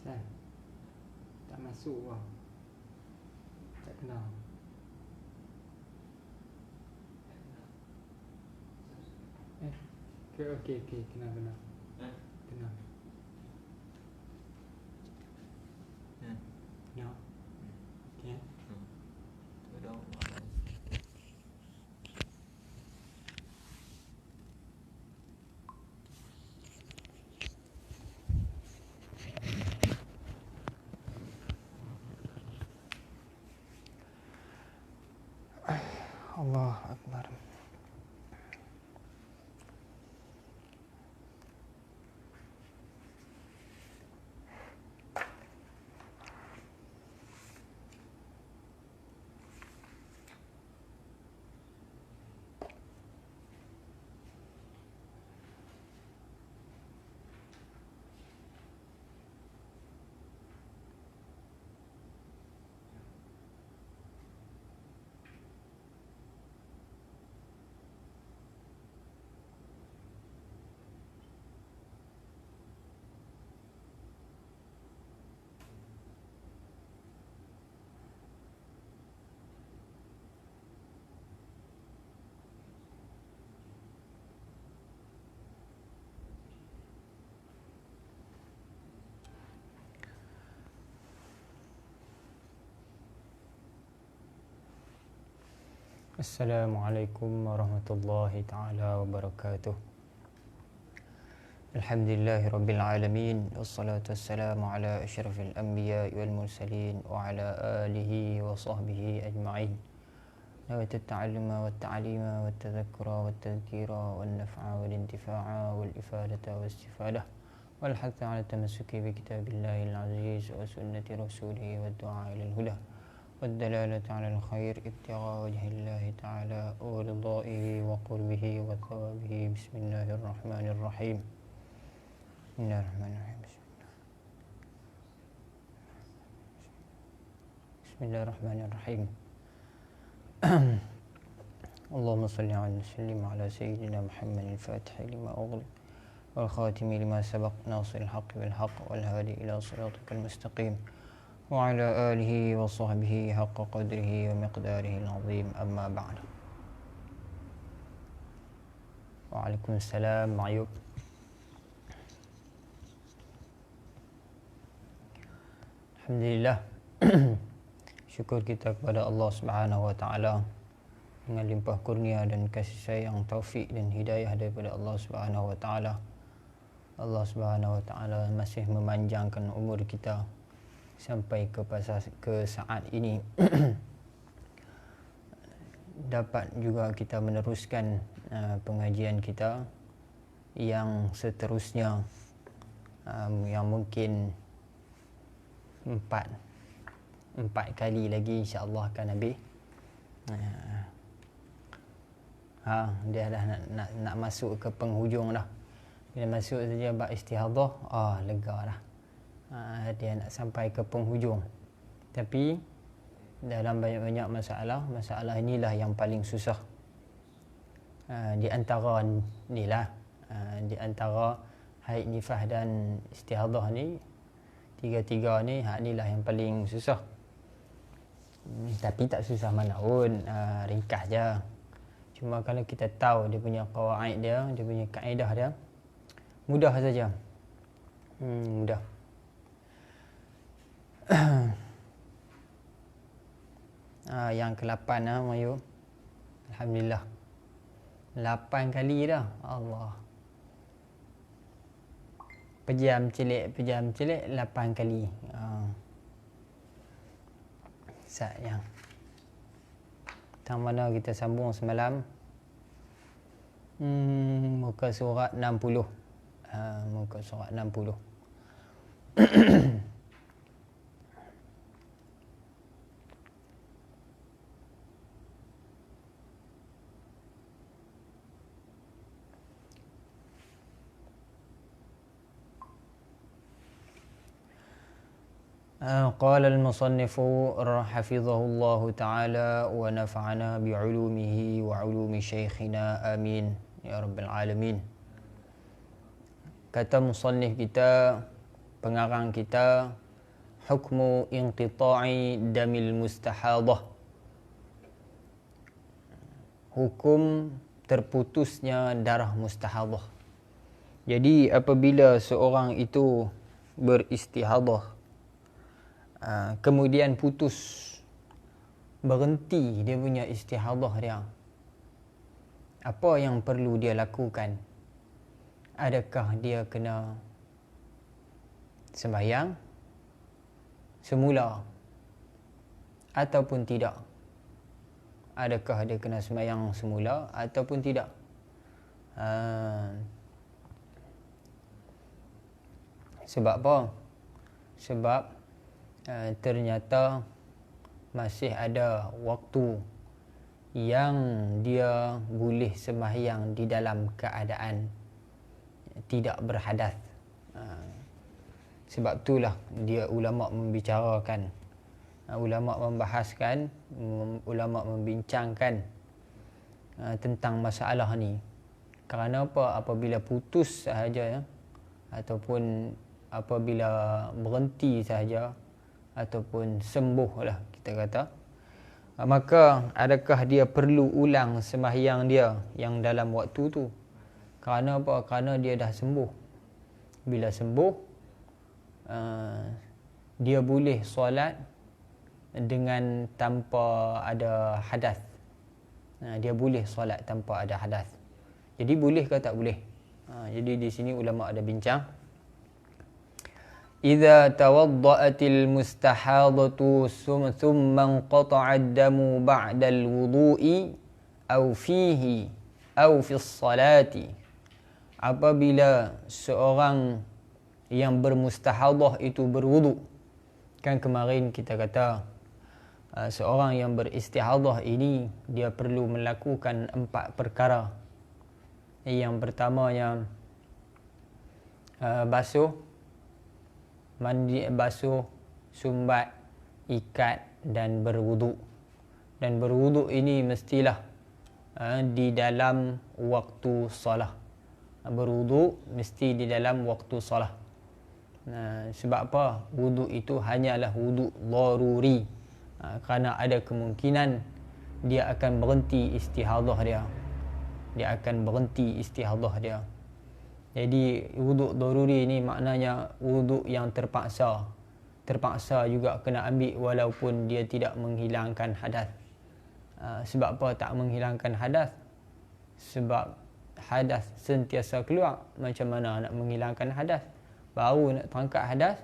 Dah. Tak masuk lah. Tak kenal. Okey, kenal. Kenal. Kenal. Okey. Allah Akbar. Assalamualaikum warahmatullahi ta'ala wabarakatuh. Alhamdulillahi rabbil alamin. Wassalatu wassalamu ala asyrafil anbiya wal mursalin wa ala alihi wa sahbihi ajma'in. Nawaitu ta'alluma wa ta'alima wa tadhakkura wa tadhkira wa naf'a wa intifa'a wal ifadata wa istifadah wal hatha ala tamassuki bi kitabillahi al-aziz wa sunnati rasulihi wa du'a ila al-huda والدلالة على الخير ابتغاء وجه الله تعالى ورضائه وقربه وثوابه. بسم الله الرحمن الرحيم. بسم الله الرحمن الرحيم. اللهم صل وسلم على سيدنا محمد الفاتح لما أغلق والخاتم لما سبق ناصر الحق بالحق والهادي إلى صراطك المستقيم وعلى آله وصحبه حق قدره ومقداره العظيم. أما بعد. Waalaikumsalam Ayub. Alhamdulillah. Syukur kita kepada Allah Subhanahu Wa Taala dengan limpah kurnia dan kasih sayang, taufik dan hidayah daripada Allah Subhanahu Wa Taala. Allah Subhanahu Wa Taala masih memanjangkan umur kita sampai ke saat ini. Dapat juga kita meneruskan pengajian kita yang seterusnya, yang mungkin empat kali lagi insya-Allah akan habis. Dia dah nak masuk ke penghujung dah. Bila masuk saja bab istihadhah, lega dah. Dia nak sampai ke penghujung. Tapi dalam banyak-banyak masalah inilah yang paling susah. Di antara inilah, di antara haid, nifas dan istihadhah ni, tiga-tiga ni, inilah yang paling susah. Tapi tak susah mana pun, ringkas je. Cuma kalau kita tahu dia punya qawaid dia punya kaedah dia, mudah saja. Mudah. Yang ke-8 Mayu. Alhamdulillah. 8 kali dah. Allah. Pejam celik 8 kali. Sayang. Tang mana kita sambung semalam? Muka surat 60. Muka surat 60. قال المصنف حفظه الله تعالى ونفعنا بعلومه وعلوم شيخنا آمين يا رب العالمين. Kata musannif kita, pengarang kita, hukmu inqita'i damil mustahadah. Hukum terputusnya darah mustahadah. Jadi apabila seorang itu beristihadah, kemudian putus, berhenti dia punya istihadah dia, apa yang perlu dia lakukan? Adakah dia kena sembahyang semula ataupun tidak? Adakah dia kena sembahyang semula ataupun tidak? Sebab apa? Sebab ternyata masih ada waktu yang dia boleh sembahyang di dalam keadaan tidak berhadas. Sebab itulah dia ulama membicarakan, ulama membahaskan, ulama membincangkan tentang masalah ni. Kerana apa? Apabila putus sahaja, ataupun apabila berhenti sahaja, ataupun sembuh lah kita kata, maka adakah dia perlu ulang sembahyang dia yang dalam waktu tu? Kerana apa? Kerana dia dah sembuh. Bila sembuh, dia boleh solat dengan tanpa ada hadas. Dia boleh solat tanpa ada hadas. Jadi boleh ke tak boleh? Jadi di sini ulama ada bincang. Idza tawadda'atil mustahadatu thumma inqata'a ad-damu ba'da al-wudu'i aw fihi aw fi as-salati. Apabila seorang yang bermustahadah itu berwudu. Kan kemarin kita kata seorang yang beristihadah ini dia perlu melakukan 4 perkara. Yang pertamanya basuh, mandi, basuh, sumbat, ikat dan berwudu. Dan berwudu ini mestilah di dalam waktu solat. Berwudu mesti di dalam waktu solat. Sebab apa? Wudu itu hanyalah wudu daruri. Kerana ada kemungkinan dia akan berhenti istihadah dia. Dia akan berhenti istihadah dia. Jadi wudu daruri ni maknanya wudu yang terpaksa. Terpaksa juga kena ambil walaupun dia tidak menghilangkan hadas. Sebab apa tak menghilangkan hadas? Sebab hadas sentiasa keluar. Macam mana nak menghilangkan hadas? Baru nak tangkap hadas,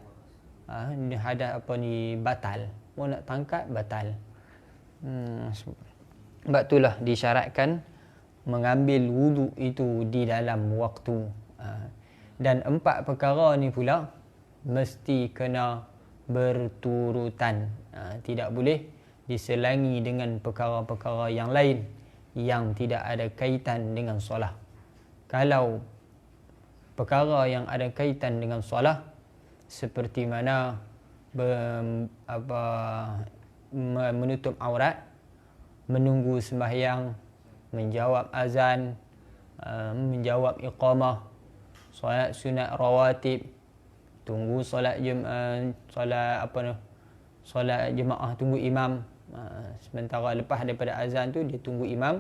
hadas apa ni batal. Mau nak tangkap batal. Sebab itulah disyaratkan mengambil wudu itu di dalam waktu. Dan 4 perkara ni pula mesti kena berturutan. Tidak boleh diselangi dengan perkara-perkara yang lain yang tidak ada kaitan dengan solat. Kalau perkara yang ada kaitan dengan solat seperti mana menutup aurat, menunggu sembahyang, menjawab azan, menjawab iqamah, solat sunat rawatib, tunggu solat solat jemaah, tunggu imam. Sementara lepas daripada azan tu dia tunggu imam.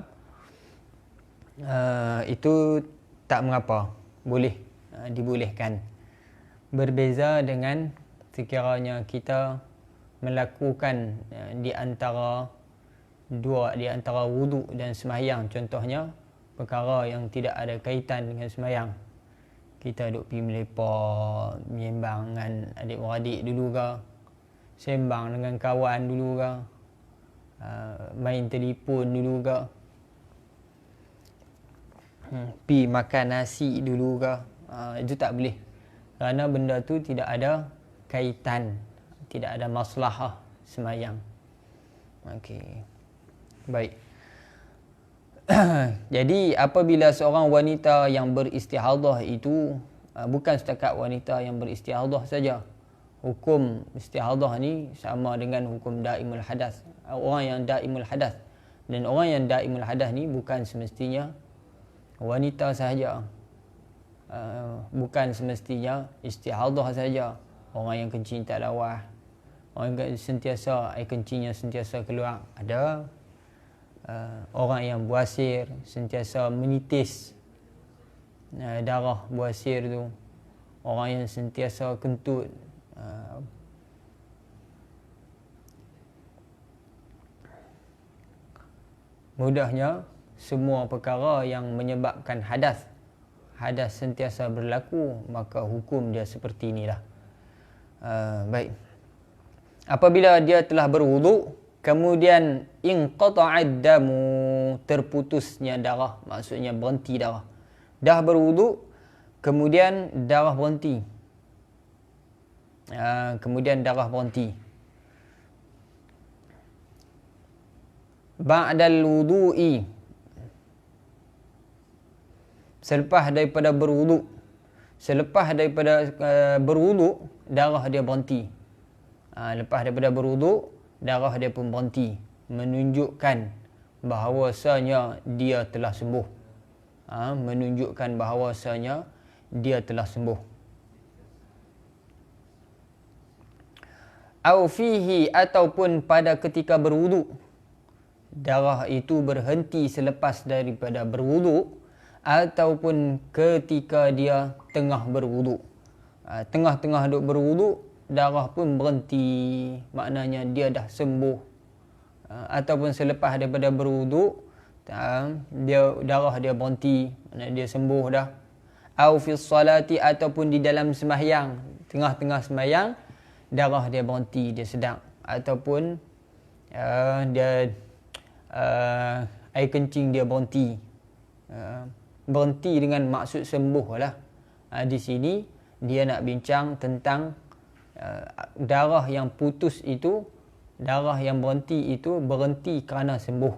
Itu tak mengapa, boleh, dibolehkan. Berbeza dengan sekiranya kita melakukan di antara wudu dan sembahyang. Contohnya perkara yang tidak ada kaitan dengan sembahyang. Kita duk pergi melepak, menyembang dengan adik-beradik dulu ke, sembang dengan kawan dulu ke, main telefon dulu ke, pergi makan nasi dulu ke, itu tak boleh. Kerana benda tu tidak ada kaitan, tidak ada maslahah sembahyang. Okey. Baik. Jadi apabila seorang wanita yang beristihadah itu, bukan setakat wanita yang beristihadah saja. Hukum istihadah ni sama dengan hukum daimul hadas. Orang yang daimul hadas. Dan orang yang daimul hadas ni bukan semestinya wanita sahaja. Bukan semestinya istihadah saja. Orang yang kencing tak lawas, Orang sentiasa air kencingnya sentiasa keluar, ada. Orang yang buasir sentiasa menitis darah buasir tu, orang yang sentiasa kentut, mudahnya semua perkara yang menyebabkan hadas sentiasa berlaku, maka hukum dia seperti inilah. Baik. Apabila dia telah berwuduk, kemudian inqata'ad damu, terputusnya darah, maksudnya berhenti darah. Dah berwuduk, kemudian darah berhenti. Ba'dal wudu'i, selepas daripada berwuduk. Selepas daripada berwuduk, darah dia berhenti. Lepas daripada berwuduk, darah dia pun berhenti, menunjukkan bahawasanya dia telah sembuh. Menunjukkan bahawasanya dia telah sembuh. Au fihi, ataupun pada ketika berwuduk, darah itu berhenti selepas daripada berwuduk, ataupun ketika dia tengah berwuduk. Tengah-tengah duk berwuduk, darah pun berhenti, maknanya dia dah sembuh. Ataupun selepas daripada berwuduk, darah dia berhenti, maknanya dia sembuh dah. Au fi salati, ataupun di dalam sembahyang, tengah-tengah sembahyang, darah dia berhenti, dia sedap. Ataupun dia air kencing dia berhenti. Berhenti dengan maksud sembuh lah. Di sini dia nak bincang tentang darah yang putus itu, darah yang berhenti itu berhenti kerana sembuh.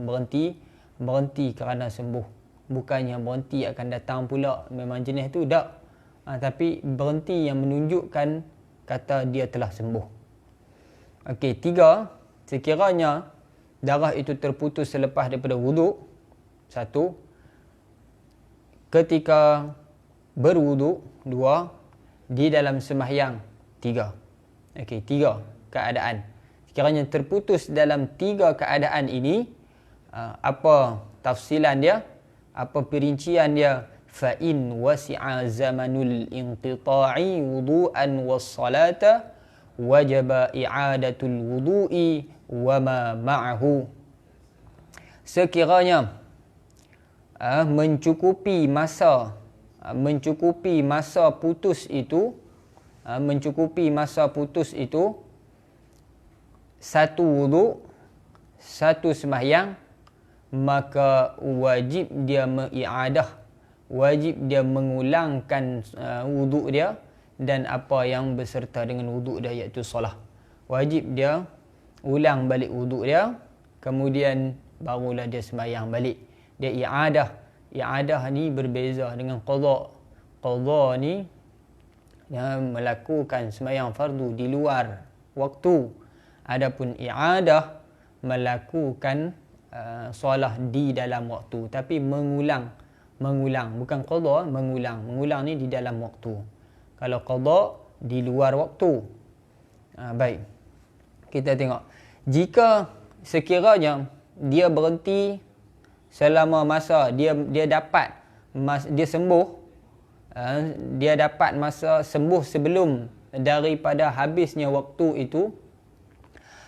Berhenti kerana sembuh. Bukannya berhenti akan datang pula memang jenis tu, tak. Tapi berhenti yang menunjukkan kata dia telah sembuh. Okey, 3, sekiranya darah itu terputus selepas daripada wuduk. 1, ketika berwuduk. 2, di dalam sembahyang. 3. Okey, 3 keadaan. Sekiranya terputus dalam 3 keadaan ini, apa tafsilan dia? Apa perincian dia? Fa in wasi'a zamanul inqita'i wudu'an was-salata wajaba i'adatul wudu'i wa ma ma'ahu. Sekiranya mencukupi masa putus itu, satu wuduk, satu sembahyang, maka wajib dia mengiadah, wajib dia mengulangkan wuduk dia dan apa yang berserta dengan wuduk dia, iaitu solah. Wajib dia ulang balik wuduk dia, kemudian barulah dia sembahyang balik. Dia i'adah. I'adah ni berbeza dengan qadha. Qadha ni dia melakukan sembahyang fardu di luar waktu. Adapun i'adah melakukan solah di dalam waktu, tapi mengulang, bukan qadha, mengulang ni di dalam waktu. Kalau qadha di luar waktu. Baik, kita tengok, jika sekiranya dia berhenti selama masa dia dapat dia sembuh, dia dapat masa sembuh sebelum daripada habisnya waktu itu,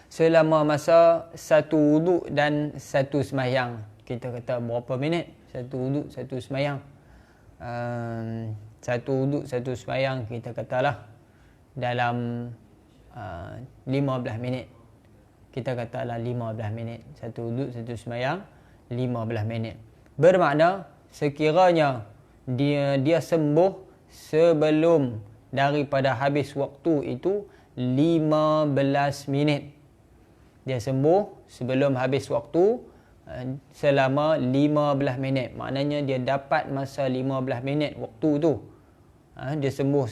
selama masa satu wuduk dan satu sembahyang. Kita kata berapa minit? Satu wuduk, satu sembahyang. Satu wuduk, satu sembahyang, kita katalah dalam 15 minit. Kita katalah 15 minit. Satu wuduk, satu sembahyang, 15 minit. Bermakna sekiranya dia sembuh sebelum daripada habis waktu itu 15 minit. Dia sembuh sebelum habis waktu selama 15 minit. Maknanya dia dapat masa 15 minit waktu tu. Dia sembuh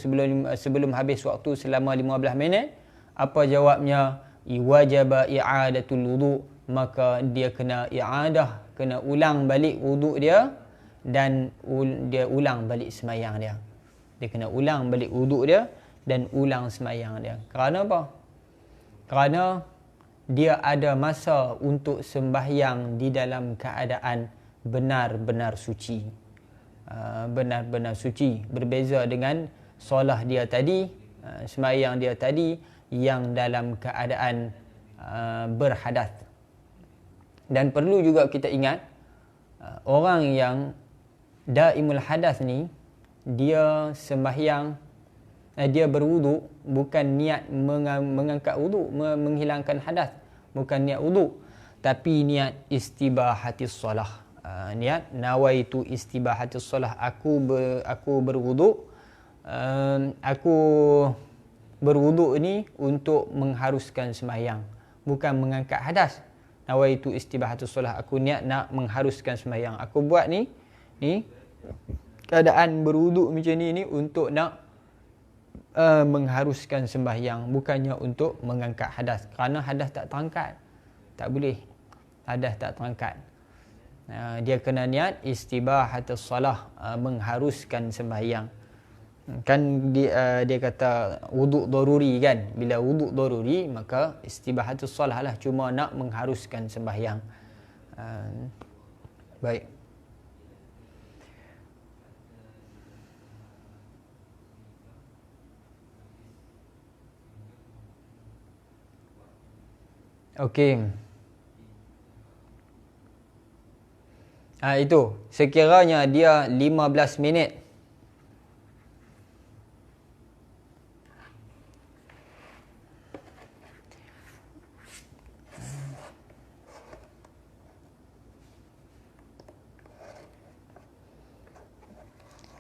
sebelum habis waktu selama 15 minit. Apa jawabnya? Wajaba i'adatul wudu'. Maka dia kena i'adah, kena ulang balik wuduk dia, dan dia ulang balik sembahyang dia. Dia kena ulang balik wuduk dia dan ulang sembahyang dia. Kerana apa? Kerana dia ada masa untuk sembahyang di dalam keadaan benar-benar suci. Benar-benar suci. Berbeza dengan solah dia tadi, sembahyang dia tadi yang dalam keadaan berhadas. Dan perlu juga kita ingat, orang yang daimul hadas ni, dia sembahyang, dia berwuduk bukan niat mengangkat wuduk, menghilangkan hadas, bukan niat wuduk, tapi niat istibahatis solah. Niat nawaitu istibahatis solah, aku berwuduk, aku berwuduk ni untuk mengharuskan sembahyang, bukan mengangkat hadas. Nawaitu istibahatus solah, aku niat nak mengharuskan sembahyang. Aku buat ni keadaan berwuduk macam ni untuk nak mengharuskan sembahyang, bukannya untuk mengangkat hadas. Kerana hadas tak terangkat, tak boleh. Hadas tak terangkat. Dia kena niat istibahatus solah, mengharuskan sembahyang. Kan dia kata wuduk daruri kan. Bila wuduk daruri, maka istibahatus solah lah, cuma nak mengharuskan sembahyang. Baik. Okey. Itu sekiranya dia 15 minit.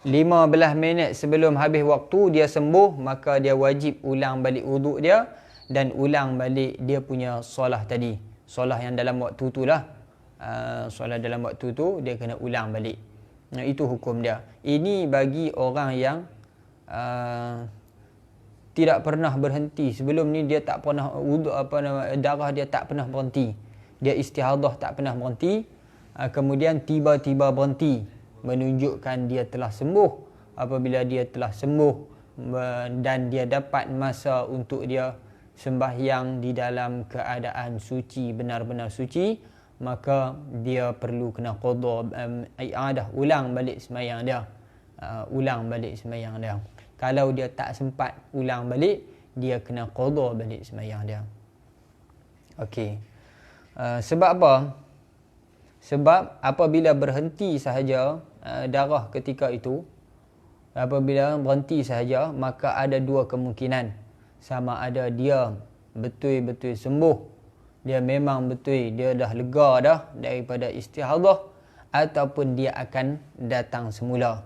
Lima belas minit sebelum habis waktu dia sembuh, maka dia wajib ulang balik wuduk dia dan ulang balik dia punya solah tadi. Solah yang dalam waktu tu lah. Solah dalam waktu tu dia kena ulang balik. Itu hukum dia. Ini bagi orang yang tidak pernah berhenti. Sebelum ni dia tak pernah wuduk, darah dia tak pernah berhenti. Dia istihadah tak pernah berhenti. Kemudian tiba-tiba berhenti, menunjukkan dia telah sembuh. Apabila dia telah sembuh dan dia dapat masa untuk dia sembahyang di dalam keadaan suci, benar-benar suci, maka dia perlu kena qada, i'adah, ulang balik sembahyang dia. Ulang balik sembahyang dia. Kalau dia tak sempat ulang balik, dia kena qada balik sembahyang dia. Okey. Sebab apa? Sebab apabila berhenti sahaja darah ketika itu, apabila berhenti sahaja, maka ada dua kemungkinan. Sama ada dia betul-betul sembuh, dia memang betul, dia dah lega dah daripada istihadah, ataupun dia akan datang semula.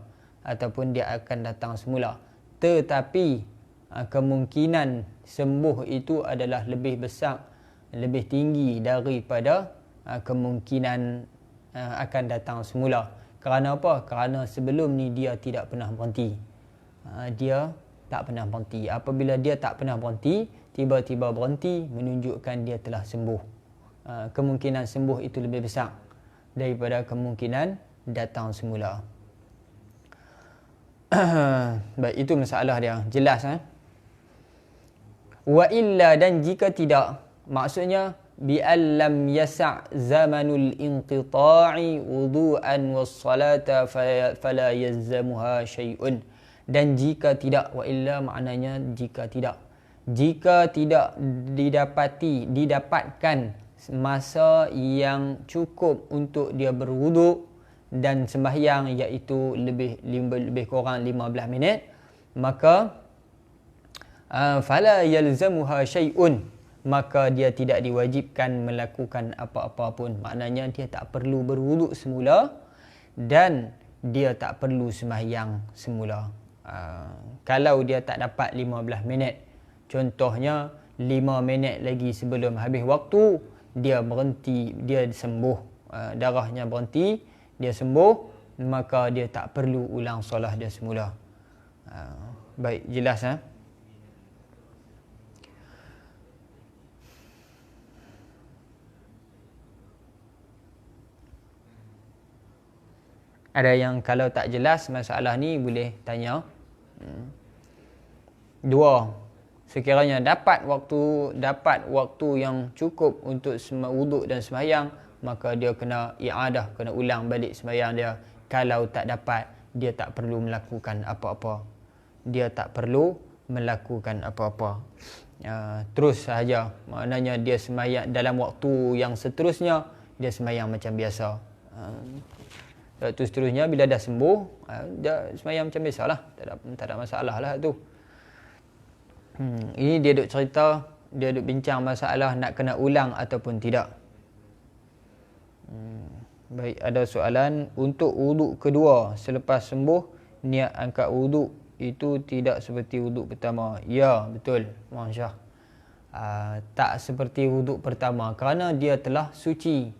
Tetapi kemungkinan sembuh itu adalah lebih besar, lebih tinggi daripada kemungkinan akan datang semula. Kerana apa? Kerana sebelum ni dia tidak pernah berhenti. Dia tak pernah berhenti. Apabila dia tak pernah berhenti, tiba-tiba berhenti, menunjukkan dia telah sembuh. Kemungkinan sembuh itu lebih besar daripada kemungkinan datang semula. Baik, itu masalah dia. Jelas Wa illa, dan jika tidak, maksudnya bi'an lam yasa' zamanul inqita'i wudu'an was-salata fala yazzamuha syai'un. Dan jika tidak, wa illa maknanya jika tidak didapatkan masa yang cukup untuk dia berwuduk dan sembahyang, iaitu lebih kurang 15 minit, maka fala yalzamuha syai'un, maka dia tidak diwajibkan melakukan apa-apa pun. Maknanya dia tak perlu berwuduk semula dan dia tak perlu sembahyang semula. Kalau dia tak dapat 15 minit, contohnya 5 minit lagi sebelum habis waktu, dia berhenti, dia sembuh, darahnya berhenti, dia sembuh, maka dia tak perlu ulang solat dia semula. Baik, jelas Ada yang kalau tak jelas masalah ni boleh tanya. Dua, Sekiranya dapat waktu yang cukup untuk wuduk dan sembahyang, maka dia kena i'adah, kena ulang balik sembahyang dia. Kalau tak dapat, dia tak perlu melakukan apa-apa. Terus sahaja. Maknanya dia sembahyang dalam waktu yang seterusnya, dia sembahyang macam biasa. Waktu seterusnya bila dah sembuh, dia sembahyang macam biasalah. Tak ada masalah lah tu. Ini dia duk cerita, dia duk bincang masalah nak kena ulang ataupun tidak. Baik, ada soalan. Untuk wuduk kedua selepas sembuh, niat angkat wuduk itu tidak seperti wuduk pertama. Ya, betul, Masya. Tak seperti wuduk pertama kerana dia telah suci.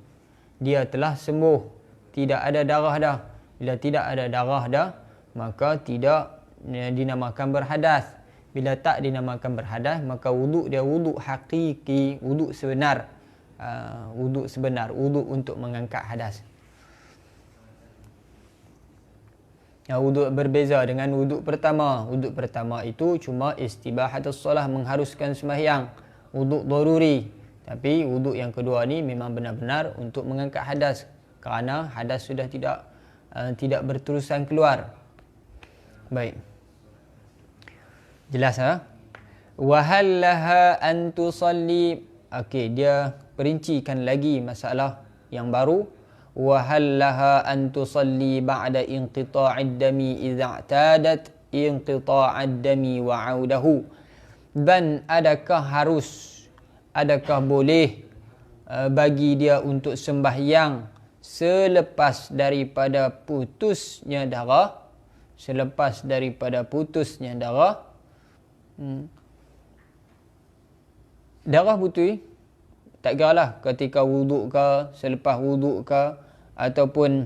Dia telah sembuh. Tidak ada darah dah. Bila tidak ada darah dah, maka tidak dinamakan berhadas. Bila tak dinamakan berhadas, maka wuduk dia wuduk hakiki, wuduk sebenar. Wuduk untuk mengangkat hadas. Wuduk berbeza dengan wuduk pertama. Wuduk pertama itu cuma istibahatus solah, mengharuskan sembahyang. Wuduk daruri. Tapi wuduk yang kedua ni memang benar-benar untuk mengangkat hadas. Kerana hadas sudah tidak berterusan keluar. Baik. Jelas ha? Wa hal laha an tusalli. Okey, dia perincikan lagi masalah yang baru. Wa hal laha an tusalli ba'da inqita'id dami idza i'tadat inqita'ad dami wa 'audahu. Dan adakah boleh bagi dia untuk sembahyang selepas daripada putusnya darah? Darah putih, tak kiralah ketika wuduk ke, selepas wuduk ke, ataupun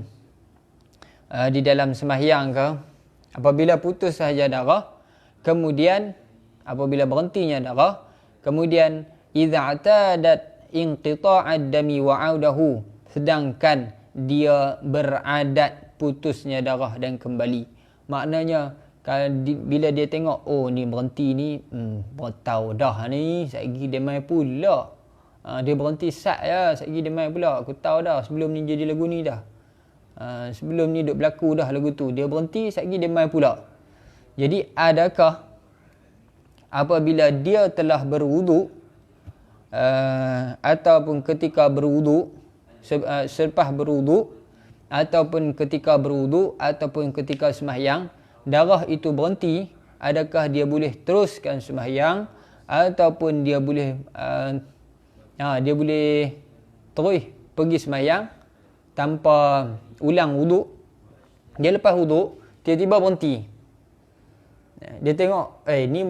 di dalam sembahyang ke, apabila putus sahaja darah, kemudian apabila berhentinya darah, kemudian idza atadat inqita'ad dami wa 'audahu, sedangkan dia beradat putusnya darah dan kembali. Maknanya bila dia tengok, oh ni berhenti ni, tahu dah ni, satgi dia main pula. Dia berhenti sat je, satgi dia main pula. Aku tahu dah sebelum ni jadi lagu ni dah. Sebelum ni duk berlaku dah lagu tu. Dia berhenti, satgi dia main pula. Jadi adakah apabila dia telah berwuduk, ataupun ketika berwuduk, selepas berwuduk, ataupun ketika berwuduk, ataupun ketika sembahyang, darah itu berhenti, adakah dia boleh teruskan sembahyang ataupun dia boleh terus pergi sembahyang tanpa ulang wuduk? Dia lepas wuduk tiba-tiba berhenti. Dia tengok, ni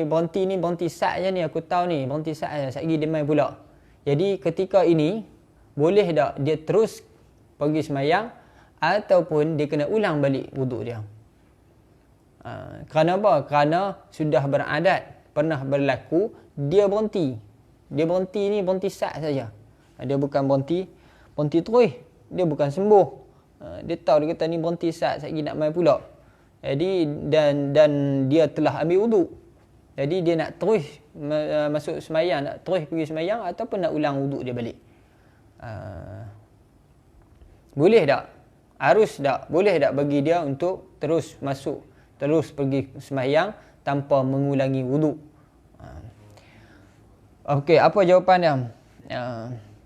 berhenti sat je ni, aku tahu ni berhenti sat je, satgi dia main pula. Jadi ketika ini boleh tak dia terus pergi sembahyang ataupun dia kena ulang balik wuduk dia? Kerana apa? Kerana sudah beradat, pernah berlaku, dia berhenti. Dia berhenti ni berhenti sat saja. Dia bukan berhenti terus. Dia bukan sembuh. Dia tahu, dia kata ni berhenti sat, satgi nak main pula. Jadi dan dia telah ambil wuduk. Jadi dia nak terus masuk sembahyang, nak terus pergi sembahyang ataupun nak ulang wuduk dia balik. Boleh tak? Harus tak? Boleh tak bagi dia untuk terus pergi sembahyang tanpa mengulangi wuduk? Okey, apa jawapan dia?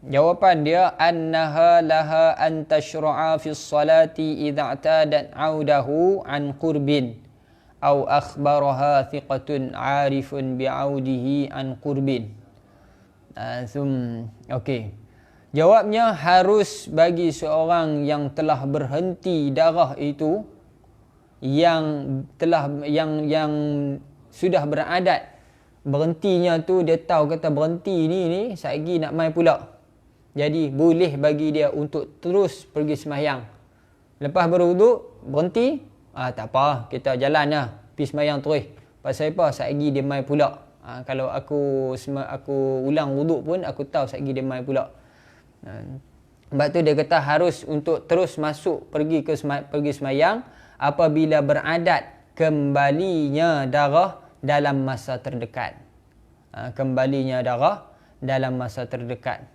Jawapan dia, annaha laha an tashra'a fi ssalati idza i'tadat 'audahu an qurbin aw akhbaraha thiqatun 'arifun bi'audihi an qurbin. Okey. Jawabnya, harus bagi seorang yang telah berhenti darah itu, yang sudah beradat, berhentinya tu dia tahu kata berhenti ni satgi nak main pula. Jadi boleh bagi dia untuk terus pergi sembahyang. Lepas berwuduk berhenti, tak apa, kita jalan lah, pergi sembahyang terus. Pasal apa? Satgi dia main pula. Kalau aku ulang wuduk pun aku tahu satgi dia main pula. Sebab tu dia kata harus untuk terus masuk pergi sembahyang apabila beradat kembalinya darah dalam masa terdekat. Kembalinya darah dalam masa terdekat.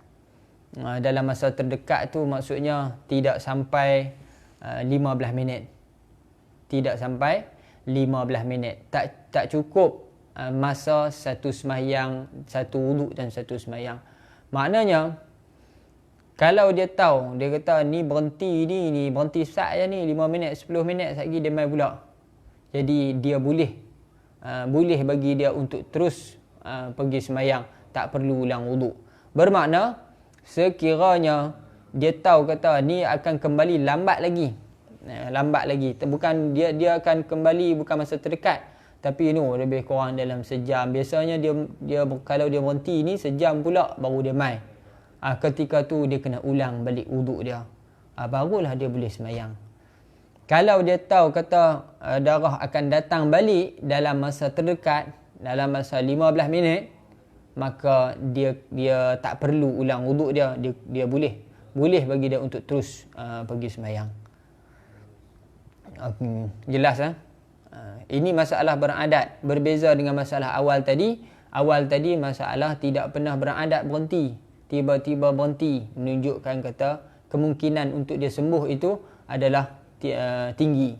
Dalam masa terdekat tu maksudnya tidak sampai 15 minit. Tidak sampai 15 minit. Tak cukup masa satu sembahyang, satu wuduk dan satu sembahyang. Maknanya kalau dia tahu, dia kata ni berhenti sat je ni 5 minit, 10 minit sat lagi dia mai pula. Jadi dia boleh bagi dia untuk terus pergi sembahyang, tak perlu ulang wuduk. Bermakna sekiranya dia tahu kata ni akan kembali lambat lagi. Bukan dia akan kembali bukan masa terdekat, tapi lebih kurang dalam sejam. Biasanya dia kalau dia berhenti ni sejam pula baru dia mai. Ketika tu dia kena ulang balik wuduk dia. Barulah dia boleh sembahyang. Kalau dia tahu kata darah akan datang balik dalam masa terdekat, dalam masa 15 minit, maka dia tak perlu ulang wuduk dia. Dia boleh bagi dia untuk terus pergi sembahyang. Jelas ini masalah beradat, berbeza dengan masalah awal tadi. Awal tadi masalah tidak pernah beradat berhenti, tiba-tiba berhenti, menunjukkan kata kemungkinan untuk dia sembuh itu adalah tinggi.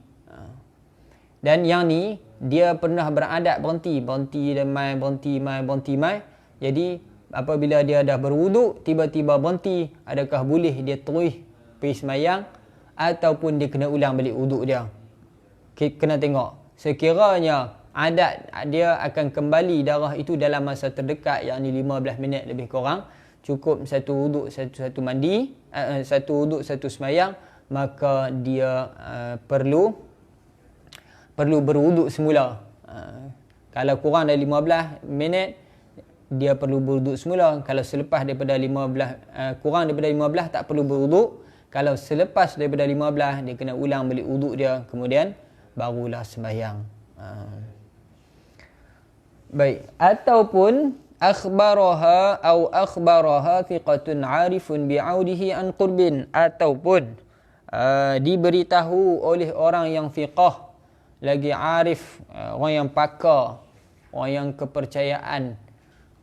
Dan yang ni dia pernah beradat berhenti dan berhenti mai. Jadi apabila dia dah berwuduk tiba-tiba berhenti, adakah boleh dia terus pergi sembahyang ataupun dia kena ulang balik wuduk dia? Kena tengok. Sekiranya adat dia akan kembali darah itu dalam masa terdekat, yakni 15 minit lebih kurang, cukup satu wuduk, satu mandi, satu wuduk, satu sembahyang, maka dia perlu berwuduk semula. Kalau kurang dari 15 minit, dia perlu berwuduk semula. Kalau selepas daripada 15, kurang daripada 15, tak perlu berwuduk. Kalau selepas daripada 15, dia kena ulang balik wuduk dia, kemudian barulah sembahyang. Baik, ataupun akhbaraha thiqatun 'arifun bi'audihi an qurbin, ataupun diberitahu oleh orang yang fiqah, lagi arif, orang yang pakar, orang yang kepercayaan,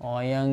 orang yang